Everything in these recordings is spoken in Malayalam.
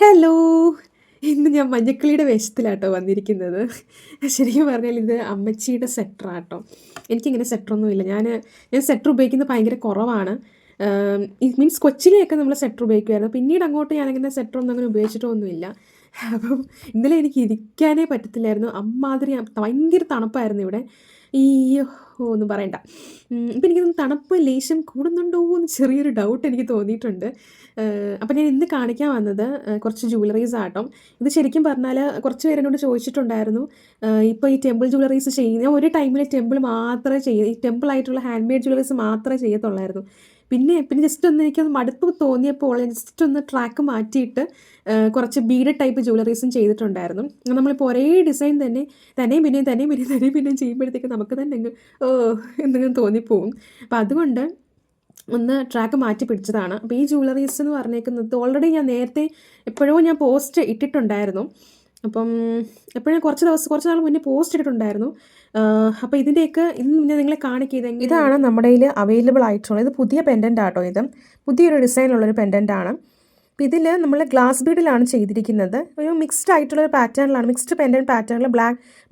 ഹലോ! ഇന്ന് ഞാൻ മഞ്ഞക്കിളിയുടെ വേഷത്തിലാട്ടോ വന്നിരിക്കുന്നത്. ശരിക്കും പറഞ്ഞാൽ ഇത് അമ്മച്ചിയുടെ സെറ്ററാട്ടോ. എനിക്കിങ്ങനെ സെറ്ററൊന്നുമില്ല. ഞാൻ സെറ്റർ ഉപയോഗിക്കുന്നത് ഭയങ്കര കുറവാണ്. ഇറ്റ് മീൻസ് കൊച്ചിലെയൊക്കെ നമ്മൾ സെറ്റർ ഉപയോഗിക്കുമായിരുന്നു. പിന്നീട് അങ്ങോട്ട് ഞാനങ്ങനെ സെറ്ററൊന്നും അങ്ങനെ ഉപയോഗിച്ചിട്ടൊന്നുമില്ല. അപ്പം ഇന്നലെ എനിക്ക് ഇരിക്കാനേ പറ്റത്തില്ലായിരുന്നു. അമ്മാതിരി ഭയങ്കര തണുപ്പായിരുന്നു ഇവിടെ. അയ്യോ! ഒന്നും പറയണ്ട. ഇപ്പം എനിക്കൊന്ന് തണുപ്പ് ലേശം കൂടുന്നുണ്ടോ എന്ന് ചെറിയൊരു ഡൗട്ട് എനിക്ക് തോന്നിയിട്ടുണ്ട്. അപ്പം ഞാൻ ഇന്ന് കാണിക്കാൻ വന്നത് കുറച്ച് ജ്വല്ലറീസ് ആട്ടോ. ഇത് ശരിക്കും പറഞ്ഞാൽ കുറച്ച് പേര് എന്നോട് ചോദിച്ചിട്ടുണ്ടായിരുന്നു. ഇപ്പോൾ ഈ ടെമ്പിൾ ജ്വല്ലറീസ് ചെയ്യുന്ന ഒരു ടൈമിൽ ടെമ്പിൾ മാത്രമേ ഈ ടെമ്പിൾ ആയിട്ടുള്ള ഹാൻഡ് മെയ്ഡ് ജ്വല്ലറീസ് മാത്രമേ ചെയ്യത്തുള്ളായിരുന്നു. പിന്നെ ജസ്റ്റ് ഒന്ന് എനിക്കൊന്ന് മടുപ്പ് തോന്നിയപ്പോൾ ജസ്റ്റ് ഒന്ന് ട്രാക്ക് മാറ്റിയിട്ട് കുറച്ച് ബീഡഡ് ടൈപ്പ് ജ്വല്ലറീസും ചെയ്തിട്ടുണ്ടായിരുന്നു. നമ്മളിപ്പോൾ ഒരേ ഡിസൈൻ തന്നെയും പിന്നെയും ചെയ്യുമ്പോഴത്തേക്ക് നമുക്ക് തന്നെ ഓ എന്തെങ്കിലും തോന്നിപ്പോവും. അപ്പോൾ അതുകൊണ്ട് ഒന്ന് ട്രാക്ക് മാറ്റി പിടിച്ചതാണ്. അപ്പോൾ ഈ ജ്വല്ലറീസ് എന്ന് പറഞ്ഞേക്കുന്നത് ഓൾറെഡി ഞാൻ നേരത്തെ എപ്പോഴോ ഞാൻ പോസ്റ്റ് ഇട്ടിട്ടുണ്ടായിരുന്നു. അപ്പം എപ്പോഴും കുറച്ച് നാൾ മുന്നേ പോസ്റ്റ് ഇട്ടിട്ടുണ്ടായിരുന്നു. അപ്പോൾ ഇതിൻ്റെയൊക്കെ ഇന്ന് ഞാൻ നിങ്ങളെ കാണിക്കുന്നത് ഇതാണ് നമ്മുടെ കയ്യിൽ അവൈലബിൾ ആയിട്ടുള്ളത്. ഇത് പുതിയ പെൻഡൻ്റ് ആട്ടോ. ഇത് പുതിയൊരു ഡിസൈനുള്ളൊരു പെൻഡൻ്റാണ്. അപ്പോൾ ഇതിൽ നമ്മൾ ഗ്ലാസ് ബീഡിലാണ് ചെയ്തിരിക്കുന്നത്. ഒരു മിക്സ്ഡ് ആയിട്ടുള്ളൊരു പാറ്റേണിലാണ്, മിക്സ്ഡ് പെൻഡൻറ്റ് പാറ്റേണിൽ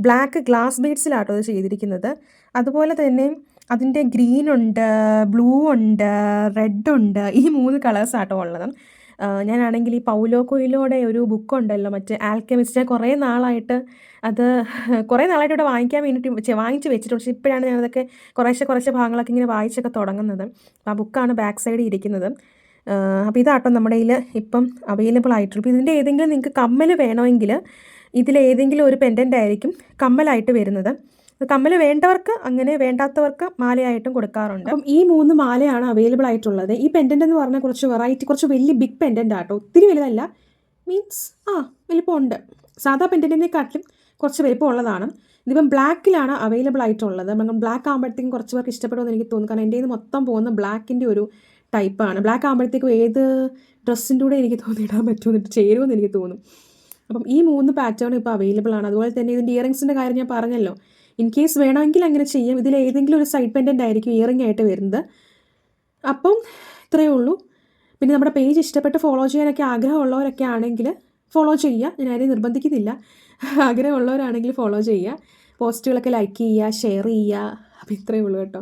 ബ്ലാക്ക് ഗ്ലാസ് ബീഡ്സിലാട്ടോ ഇത് ചെയ്തിരിക്കുന്നത്. അതുപോലെ തന്നെ അതിൻ്റെ ഗ്രീൻ ഉണ്ട്, ബ്ലൂ ഉണ്ട്, റെഡ് ഉണ്ട്. ഈ 3 കളേഴ്സാട്ടോ ഉള്ളത്. ഞാനാണെങ്കിൽ ഈ പൗലോ കൊയ്ലോയുടെ ഒരു ബുക്കുണ്ടല്ലോ, മറ്റേ ആൽക്കെമിസ്റ്റ്, കുറേ നാളായിട്ട് ഇവിടെ വാങ്ങിക്കാൻ വേണ്ടിയിട്ട് വാങ്ങിച്ച് വെച്ചിട്ടുണ്ട്. പക്ഷേ ഇപ്പോഴാണ് ഞാനതൊക്കെ കുറേശ്ശെ ഭാഗങ്ങളൊക്കെ ഇങ്ങനെ വായിച്ചൊക്കെ തുടങ്ങുന്നത്. ആ ബുക്കാണ് ബാക്ക് സൈഡിൽ ഇരിക്കുന്നത്. അപ്പോൾ ഇതാട്ടോ നമ്മുടെ കയ്യിൽ ഇപ്പം അവൈലബിൾ ആയിട്ടുള്ളൂ. അപ്പോൾ ഇതിൻ്റെ ഏതെങ്കിലും നിങ്ങൾക്ക് കമ്മൽ വേണമെങ്കിൽ ഇതിലേതെങ്കിലും ഒരു പെൻഡൻ്റ് ആയിരിക്കും കമ്മലായിട്ട് വരുന്നത്. കമ്മൽ വേണ്ടവർക്ക് അങ്ങനെ, വേണ്ടാത്തവർക്ക് മാലയായിട്ടും കൊടുക്കാറുണ്ട്. അപ്പം ഈ 3 മാലയാണ് അവൈലബിൾ ആയിട്ടുള്ളത്. ഈ പെൻഡൻ്റ് എന്ന് പറഞ്ഞാൽ കുറച്ച് വെറൈറ്റി, കുറച്ച് വലിയ ബിഗ് പെൻഡൻ്റ് ആട്ടോ. ഒത്തിരി വലുതല്ല, മീൻസ് വലിപ്പമുണ്ട്. സാധാ പെൻഡൻറ്റിനെക്കാട്ടിലും കുറച്ച് വലിപ്പം ഉള്ളതാണ്. ഇതിപ്പം ബ്ലാക്കിലാണ് അവൈലബിൾ ആയിട്ടുള്ളത്. ബ്ലാക്ക് ആകുമ്പോഴത്തേക്കും കുറച്ച് പേർക്ക് ഇഷ്ടപ്പെടുമെന്ന് എനിക്ക് തോന്നുന്നു. കാരണം എൻ്റെ ഇത് മൊത്തം പോകുന്ന ബ്ലാക്കിൻ്റെ ഒരു ടൈപ്പാണ്. ബ്ലാക്ക് ആകുമ്പോഴത്തേക്കും ഏത് ഡ്രസ്സിൻ്റെ കൂടെ എനിക്ക് തോന്നിയിടാൻ പറ്റുമെന്നിട്ട് ചേരുമെന്ന് എനിക്ക് തോന്നും. അപ്പം ഈ 3 പാറ്റേൺ ഇപ്പോൾ അവൈലബിൾ ആണ്. അതുപോലെ തന്നെ ഇതിൻ്റെ ഇയറിങ്സിൻ്റെ കാര്യം ഞാൻ പറഞ്ഞല്ലോ. ഇൻ കേസ് വേണമെങ്കിൽ അങ്ങനെ ചെയ്യാം. ഇതിൽ ഏതെങ്കിലും ഒരു സൈഡ് പെൻഡൻ്റ് ആയിരിക്കും ഇയറിംഗ് ആയിട്ട് വരുന്നത്. അപ്പം ഇത്രയേ ഉള്ളൂ. പിന്നെ നമ്മുടെ പേജ് ഇഷ്ടപ്പെട്ട് ഫോളോ ചെയ്യാനൊക്കെ ആഗ്രഹമുള്ളവരൊക്കെ ആണെങ്കിൽ ഫോളോ ചെയ്യുക. ഞാൻ ആരെയും നിർബന്ധിക്കുന്നില്ല. ആഗ്രഹമുള്ളവരാണെങ്കിൽ ഫോളോ ചെയ്യുക. പോസ്റ്റുകളൊക്കെ ലൈക്ക് ചെയ്യുക, ഷെയർ ചെയ്യുക. അപ്പോൾ ഇത്രയേ ഉള്ളൂ കേട്ടോ.